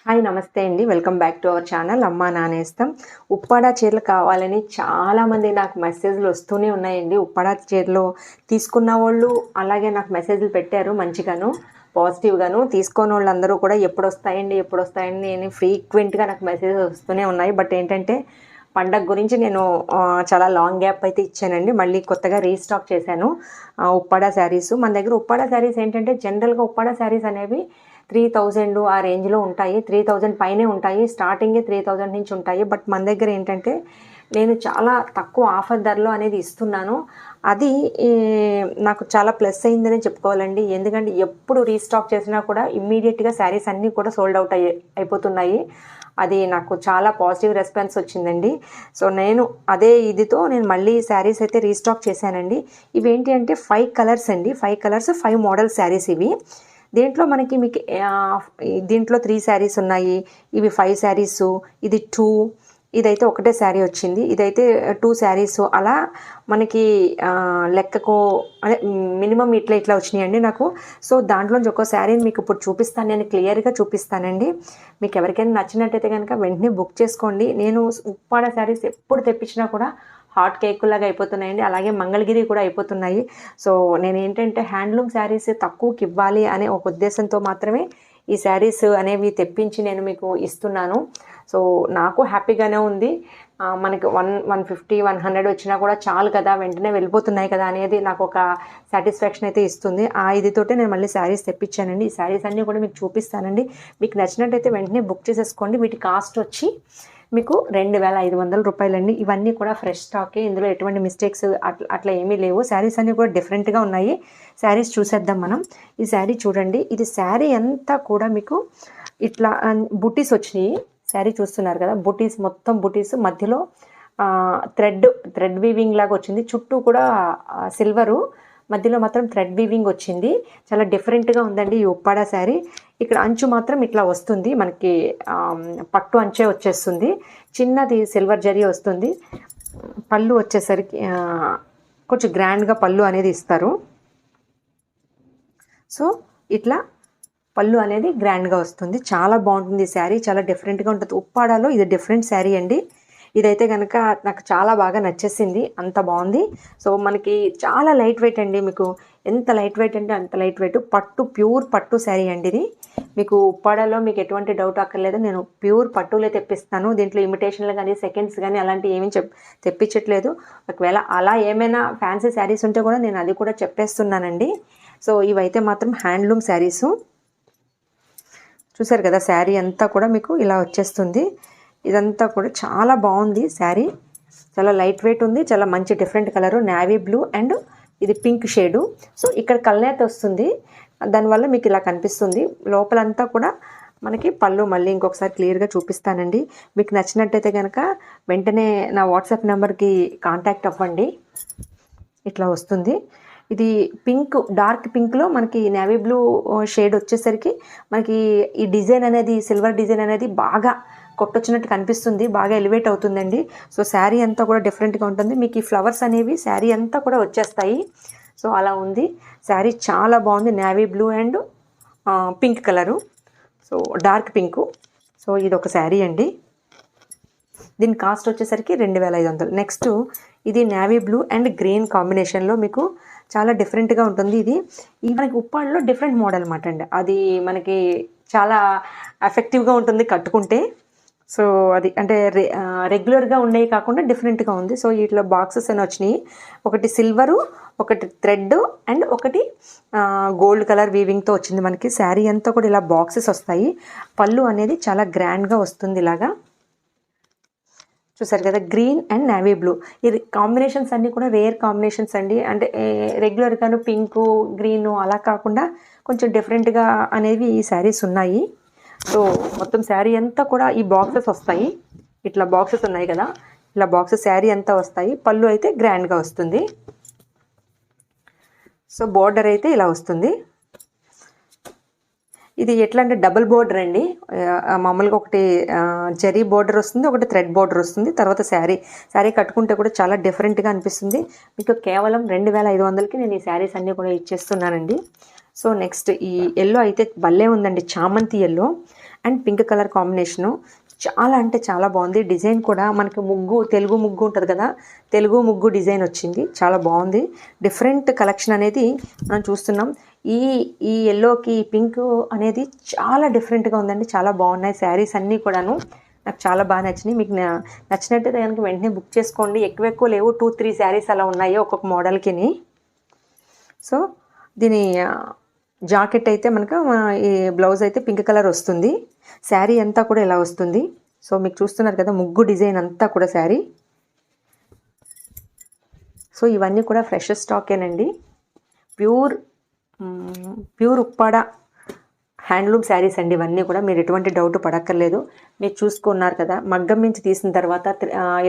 Hi నమస్తే అండి. Welcome back to our channel అమ్మా నానేస్తాం. ఉప్పాడ చీరలు కావాలని చాలామంది నాకు మెసేజ్లు వస్తూనే ఉన్నాయండి. ఉప్పాడ చీరలు తీసుకున్న వాళ్ళు అలాగే నాకు మెసేజ్లు పెట్టారు మంచిగాను, పాజిటివ్గాను. తీసుకోని వాళ్ళందరూ కూడా ఎప్పుడు వస్తాయండి అని ఫ్రీక్వెంట్గా నాకు మెసేజెస్ వస్తూనే ఉన్నాయి. బట్ ఏంటంటే పండగ గురించి నేను చాలా లాంగ్ గ్యాప్ అయితే ఇచ్చానండి. మళ్ళీ కొత్తగా రీస్టాక్ చేశాను ఉప్పాడ శారీస్. మన దగ్గర ఉప్పాడ శారీస్ ఏంటంటే జనరల్గా ఉప్పాడ శారీస్ అనేవి 3000 ఆ రేంజ్లో ఉంటాయి. 3000 పైనే ఉంటాయి. స్టార్టింగే 3000 నుంచి ఉంటాయి. బట్ మన దగ్గర ఏంటంటే నేను చాలా తక్కువ ఆఫర్ ధరలో అనేది ఇస్తున్నాను. అది నాకు చాలా ప్లస్ అయిందని చెప్పుకోవాలండి. ఎందుకంటే ఎప్పుడు రీస్టాక్ చేసినా కూడా ఇమ్మీడియట్గా శారీస్ అన్నీ కూడా సోల్డ్ అవుట్ అయిపోతున్నాయి. అది నాకు చాలా పాజిటివ్ రెస్పాన్స్ వచ్చిందండి. సో నేను అదే ఇదితో నేను మళ్ళీ శారీస్ అయితే రీస్టాక్ చేశానండి. ఇవేంటి అంటే 5 కలర్స్ అండి. 5 కలర్స్ 5 మోడల్ శారీస్ ఇవి. దీంట్లో మీకు దీంట్లో 3 శారీస్ ఉన్నాయి. ఇవి 5 శారీసు, ఇది 2, ఇదైతే ఒకటే శారీ వచ్చింది. ఇదైతే 2 శారీసు. అలా మనకి లెక్కకు అదే మినిమం ఇట్లా వచ్చినాయండి నాకు. సో దాంట్లోంచి ఒక శారీని మీకు ఇప్పుడు చూపిస్తాను, నేను క్లియర్గా చూపిస్తానండి. మీకు ఎవరికైనా నచ్చినట్టయితే కనుక వెంటనే బుక్ చేసుకోండి. నేను ఉప్పాడ శారీస్ ఎప్పుడు తెప్పించినా కూడా హాట్ కేకులాగా అయిపోతున్నాయండి. అలాగే మంగళగిరి కూడా అయిపోతున్నాయి. సో నేను ఏంటంటే హ్యాండ్లూమ్ శారీస్ తక్కువకి ఇవ్వాలి అనే ఒక ఉద్దేశంతో మాత్రమే ఈ శారీస్ అనేవి తెప్పించి నేను మీకు ఇస్తున్నాను. సో నాకు హ్యాపీగానే ఉంది. మనకి 150 100 వచ్చినా కూడా చాలు కదా, వెంటనే వెళ్ళిపోతున్నాయి కదా అనేది నాకు ఒక సాటిస్ఫాక్షన్ అయితే ఇస్తుంది. ఆ ఇదితోటే నేను మళ్ళీ శారీస్ తెప్పించానండి. ఈ శారీస్ అన్నీ కూడా మీకు చూపిస్తానండి. మీకు నచ్చినట్టయితే వెంటనే బుక్ చేసేసుకోండి. వీటి కాస్ట్ వచ్చి మీకు 2500 రూపాయలండి. ఇవన్నీ కూడా ఫ్రెష్ స్టాకే, ఇందులో ఎటువంటి మిస్టేక్స్ అట్లా ఏమీ లేవు. శారీస్ అన్నీ కూడా డిఫరెంట్గా ఉన్నాయి. శారీస్ చూసేద్దాం మనం. ఈ శారీ చూడండి. ఇది శారీ అంతా కూడా మీకు ఇట్లా బుటీస్ వచ్చినాయి. శారీ చూస్తున్నారు కదా, బుటీస్, మొత్తం బుటీస్, మధ్యలో థ్రెడ్ వీవింగ్ లాగా వచ్చింది. చుట్టూ కూడా సిల్వరు, మధ్యలో మాత్రం థ్రెడ్ వీవింగ్ వచ్చింది. చాలా డిఫరెంట్గా ఉందండి ఈ ఉప్పాడ శారీ. ఇక్కడ అంచు మాత్రం ఇట్లా వస్తుంది మనకి, పట్టు అంచే వచ్చేస్తుంది. చిన్నది సిల్వర్ జరీ వస్తుంది. పళ్ళు వచ్చేసరికి కొంచెం గ్రాండ్గా పళ్ళు అనేది ఇస్తారు. సో ఇట్లా పళ్ళు అనేది గ్రాండ్గా వస్తుంది. చాలా బాగుంటుంది ఈ శారీ, చాలా డిఫరెంట్గా ఉంటుంది. ఉప్పాడలో ఇది డిఫరెంట్ శారీ అండి. ఇదైతే కనుక నాకు చాలా బాగా నచ్చేసింది, అంత బాగుంది. సో మనకి చాలా లైట్ వెయిట్ అండి. మీకు ఎంత లైట్ వెయిట్ అంటే అంత లైట్ వెయిట్. పట్టు, ప్యూర్ పట్టు శారీ అండి ఇది. మీకు ఉప్పాడలో మీకు ఎటువంటి డౌట్ అక్కర్లేదు. నేను ప్యూర్ పట్టులే తెప్పిస్తాను. దీంట్లో ఇమిటేషన్లు కానీ సెకండ్స్ కానీ అలాంటివి ఏమీ తెప్పించట్లేదు. ఒకవేళ అలా ఏమైనా ఫ్యాన్సీ శారీస్ ఉంటే కూడా నేను అది కూడా చెప్పేస్తున్నానండి. సో ఇవైతే మాత్రం హ్యాండ్లూమ్ శారీసు. చూసారు కదా, శారీ అంతా కూడా మీకు ఇలా వచ్చేస్తుంది. ఇదంతా కూడా చాలా బాగుంది శారీ. చాలా లైట్ వెయిట్ ఉంది. చాలా మంచి different colour, navy blue and ఇది పింక్ షేడు. సో ఇక్కడ కల్నేత వస్తుంది, దానివల్ల మీకు ఇలా కనిపిస్తుంది. లోపలంతా కూడా మనకి పళ్ళు మళ్ళీ ఇంకొకసారి క్లియర్గా చూపిస్తానండి. మీకు నచ్చినట్టయితే కనుక వెంటనే నా వాట్సాప్ నెంబర్కి కాంటాక్ట్ అవ్వండి. ఇట్లా వస్తుంది. ఇది పింక్, డార్క్ పింక్లో మనకి నేవీ బ్లూ షేడ్ వచ్చేసరికి మనకి ఈ డిజైన్ అనేది, సిల్వర్ డిజైన్ అనేది బాగా కొట్టొచ్చినట్టు కనిపిస్తుంది, బాగా ఎలివేట్ అవుతుందండి. సో శారీ అంతా కూడా డిఫరెంట్గా ఉంటుంది. మీకు ఈ ఫ్లవర్స్ అనేవి శారీ అంతా కూడా వచ్చేస్తాయి. సో అలా ఉంది శారీ, చాలా బాగుంది. Navy blue and pink colour, so dark pink. So ఇది ఒక శారీ అండి. దీని కాస్ట్ వచ్చేసరికి 2500. నెక్స్ట్ ఇది నేవీ బ్లూ అండ్ గ్రీన్ కాంబినేషన్లో మీకు చాలా డిఫరెంట్గా ఉంటుంది. ఇది మనకి ఉప్పాడలో డిఫరెంట్ మోడల్ అన్నమాట అండి. అది మనకి చాలా ఎఫెక్టివ్గా ఉంటుంది కట్టుకుంటే. సో అది అంటే రెగ్యులర్గా ఉండేవి కాకుండా డిఫరెంట్గా ఉంది. సో ఇట్లా బాక్సెస్ అని వచ్చినాయి. ఒకటి సిల్వరు, ఒకటి థ్రెడ్ అండ్ ఒకటి గోల్డ్ కలర్ వీవింగ్తో వచ్చింది. మనకి శారీ అంతా కూడా ఇలా బాక్సెస్ వస్తాయి. పళ్ళు అనేది చాలా గ్రాండ్గా వస్తుంది ఇలాగా. చూసారు కదా, గ్రీన్ అండ్ నేవీ బ్లూ. ఇది కాంబినేషన్స్ అన్నీ కూడా రేర్ కాంబినేషన్స్ అండి. అంటే రెగ్యులర్గాను పింకు గ్రీను అలా కాకుండా కొంచెం డిఫరెంట్గా అనేవి ఈ శారీస్ ఉన్నాయి. సో మొత్తం శారీ అంతా కూడా ఈ బాక్సెస్ వస్తాయి. ఇట్లా బాక్సెస్ ఉన్నాయి కదా, ఇలా బాక్సెస్ శారీ అంతా వస్తాయి. పళ్ళు అయితే గ్రాండ్గా వస్తుంది. సో బోర్డర్ అయితే ఇలా వస్తుంది. ఇది ఎట్లా అంటే డబుల్ బోర్డర్ అండి. మామూలుగా ఒకటి జరీ బోర్డర్ వస్తుంది, ఒకటి థ్రెడ్ బోర్డర్ వస్తుంది. తర్వాత శారీ కట్టుకుంటే కూడా చాలా డిఫరెంట్గా అనిపిస్తుంది. మీకు కేవలం 2500కి నేను ఈ శారీస్ అన్నీ కూడా ఇచ్చేస్తున్నానండి. సో నెక్స్ట్ ఈ ఎల్లో అయితే భలే ఉందండి, చామంతి yellow. And pink colour combination. చాలా అంటే చాలా బాగుంది. డిజైన్ కూడా మనకి తెలుగు ముగ్గు ఉంటుంది కదా, తెలుగు ముగ్గు డిజైన్ వచ్చింది. చాలా బాగుంది. డిఫరెంట్ కలెక్షన్ అనేది మనం చూస్తున్నాం. ఈ ఎల్లోకి పింక్ అనేది చాలా డిఫరెంట్గా ఉందండి. చాలా బాగున్నాయి శారీస్ అన్నీ కూడాను. నాకు చాలా బాగా నచ్చినాయి. మీకు నచ్చినట్టయితే కనుక వెంటనే బుక్ చేసుకోండి. ఎక్కువ లేవు, 2-3 శారీస్ అలా ఉన్నాయి ఒక్కొక్క మోడల్కి. సో దీని జాకెట్ అయితే మనకు ఈ బ్లౌజ్ అయితే పింక్ కలర్ వస్తుంది. శారీ అంతా కూడా ఇలా వస్తుంది. సో మీకు చూస్తున్నారు కదా ముగ్గు డిజైన్ అంతా కూడా శారీ. సో ఇవన్నీ కూడా ఫ్రెష్ స్టాకేనండి. ప్యూర్ ఉప్పాడ హ్యాండ్లూమ్ శారీస్ అండి ఇవన్నీ కూడా. మీరు ఎటువంటి డౌట్ పడక్కర్లేదు. మీరు చూసుకున్నారు కదా మగ్గం నుంచి తీసిన తర్వాత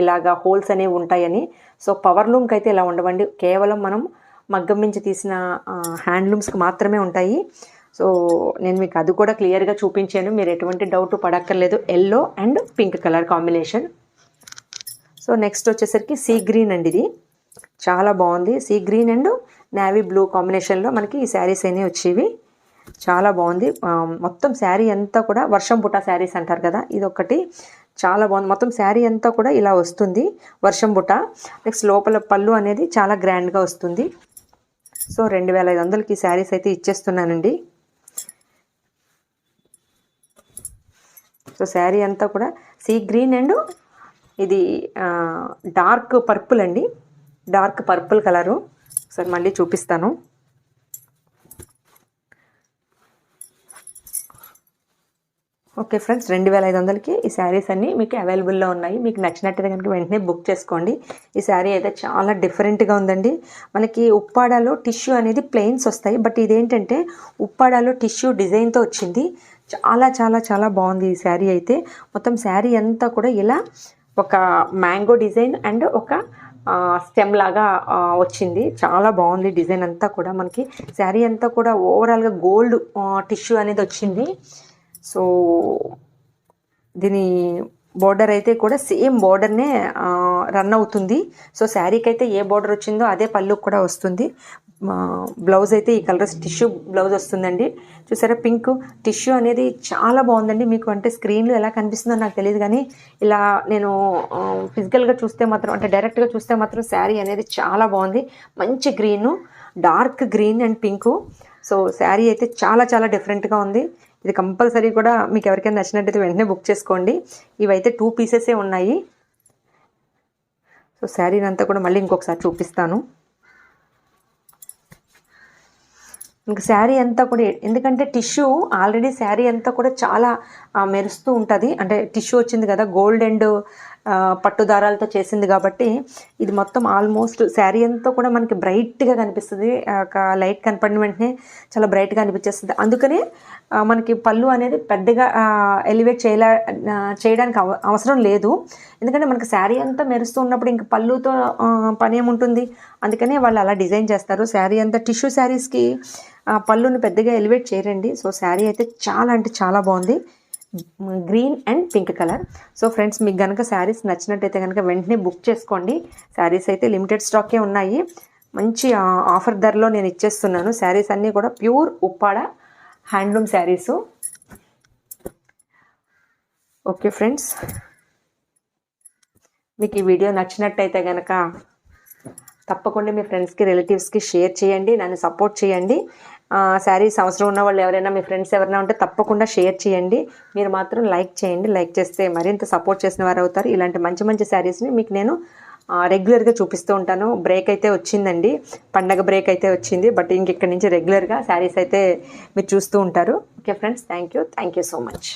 ఇలాగా హోల్స్ అనేవి ఉంటాయని. సో పవర్ లూమ్కి అయితే ఇలా ఉండవండి. కేవలం మనం మగ్గం నుంచి తీసిన హ్యాండ్లూమ్స్కి మాత్రమే ఉంటాయి. సో నేను మీకు అది కూడా క్లియర్గా చూపించాను. మీరు ఎటువంటి డౌట్ పడక్కర్లేదు. Yellow and pink colour combination. So next వచ్చేసరికి సీ గ్రీన్ అండి. ఇది చాలా బాగుంది. Sea green and navy blue కాంబినేషన్లో మనకి ఈ శారీస్ అనేవి వచ్చేవి. చాలా బాగుంది. మొత్తం శారీ అంతా కూడా వర్షం బుట్ట శారీస్ అంటారు కదా, ఇది ఒకటి చాలా బాగుంది. మొత్తం శారీ అంతా కూడా ఇలా వస్తుంది వర్షం బుట్ట. నెక్స్ట్ లోపల పళ్ళు అనేది చాలా గ్రాండ్గా వస్తుంది. సో 2500కి శారీస్ అయితే ఇచ్చేస్తున్నానండి. సో శారీ అంతా కూడా సీ గ్రీన్ అండ్ ఇది డార్క్ పర్పుల్ అండి. Dark purple colour. ఒకసారి మళ్ళీ చూపిస్తాను. ఓకే ఫ్రెండ్స్, 2500కి ఈ శారీస్ అన్నీ మీకు అవైలబుల్లో ఉన్నాయి. మీకు నచ్చినట్టయితే కనుక వెంటనే బుక్ చేసుకోండి. ఈ శారీ అయితే చాలా డిఫరెంట్గా ఉందండి. మనకి ఉప్పాడాలో టిష్యూ అనేది ప్లెయిన్స్ వస్తాయి, బట్ ఇదేంటంటే ఉప్పాడాలో టిష్యూ డిజైన్తో వచ్చింది. చాలా చాలా చాలా బాగుంది ఈ శారీ అయితే. మొత్తం శారీ అంతా కూడా ఇలా ఒక మ్యాంగో డిజైన్ అండ్ ఒక స్టెమ్ లాగా వచ్చింది. చాలా బాగుంది డిజైన్ అంతా కూడా. మనకి శారీ అంతా కూడా ఓవరాల్గా గోల్డ్ టిష్యూ అనేది వచ్చింది. సో దీని బోర్డర్ అయితే కూడా సేమ్ బోర్డర్నే రన్ అవుతుంది. సో శారీకి అయితే ఏ బోర్డర్ వచ్చిందో అదే పళ్ళు కూడా వస్తుంది. బ్లౌజ్ అయితే ఈ కలర్ టిష్యూ బ్లౌజ్ వస్తుందండి. చూసారా పింక్ టిష్యూ అనేది చాలా బాగుందండి. మీకు అంటే స్క్రీన్లో ఎలా కనిపిస్తుందో నాకు తెలియదు, కానీ ఇలా నేను ఫిజికల్గా చూస్తే మాత్రం, అంటే డైరెక్ట్గా చూస్తే మాత్రం శారీ అనేది చాలా బాగుంది. మంచి green, dark green and pink. So sari అయితే చాలా చాలా డిఫరెంట్గా ఉంది. ఇది కంపల్సరీ కూడా మీకు ఎవరికైనా నచ్చినట్టయితే వెంటనే బుక్ చేసుకోండి. ఇవైతే 2 పీసెసే ఉన్నాయి. సో శారీని అంతా కూడా మళ్ళీ ఇంకొకసారి చూపిస్తాను. ఇంకా శారీ అంతా కూడా, ఎందుకంటే టిష్యూ ఆల్రెడీ శారీ అంతా కూడా చాలా మెరుస్తూ ఉంటుంది. అంటే టిష్యూ వచ్చింది కదా, గోల్డ్ అండ్ పట్టు దారాలతో చేసింది కాబట్టి ఇది మొత్తం ఆల్మోస్ట్ శారీ అంతా కూడా మనకి బ్రైట్గా కనిపిస్తుంది. ఒక లైట్ కనపడిన వెంటనే చాలా బ్రైట్గా అనిపించేస్తుంది. అందుకనే మనకి పళ్ళు అనేది పెద్దగా ఎలివేట్ చేయడానికి అవసరం లేదు. ఎందుకంటే మనకి శారీ అంతా మెరుస్తూ ఉన్నప్పుడు ఇంక పళ్ళుతో పని ఏముంటుంది. అందుకనే వాళ్ళు అలా డిజైన్ చేస్తారు. శారీ అంతా టిష్యూ శారీస్కి పళ్ళుని పెద్దగా ఎలివేట్ చేయరండి. సో శారీ అయితే చాలా అంటే చాలా బాగుంది. Green and pink colour. So friends, మీకు కనుక శారీస్ నచ్చినట్టయితే కనుక వెంటనే బుక్ చేసుకోండి. శారీస్ అయితే లిమిటెడ్ స్టాకే ఉన్నాయి. మంచి ఆఫర్ ధరలో నేను ఇచ్చేస్తున్నాను. శారీస్ అన్నీ కూడా pure Uppada handloom saris. Okay friends, మీకు ఈ వీడియో నచ్చినట్టయితే కనుక తప్పకుండా మీ ఫ్రెండ్స్కి రిలేటివ్స్కి షేర్ చేయండి. నన్ను సపోర్ట్ చేయండి. శారీస్ అవసరం ఉన్న వాళ్ళు ఎవరైనా మీ ఫ్రెండ్స్ ఎవరైనా ఉంటే తప్పకుండా షేర్ చేయండి. మీరు మాత్రం లైక్ చేయండి. లైక్ చేస్తే మరింత సపోర్ట్ చేసిన వారు అవుతారు. ఇలాంటి మంచి మంచి శారీస్ని మీకు నేను రెగ్యులర్గా చూపిస్తూ ఉంటాను. బ్రేక్ అయితే వచ్చిందండి, పండగ బ్రేక్ అయితే వచ్చింది, బట్ ఇంక ఇక్కడి నుంచి రెగ్యులర్గా శారీస్ అయితే మీరు చూస్తూ ఉంటారు. Okay friends, thank you so much.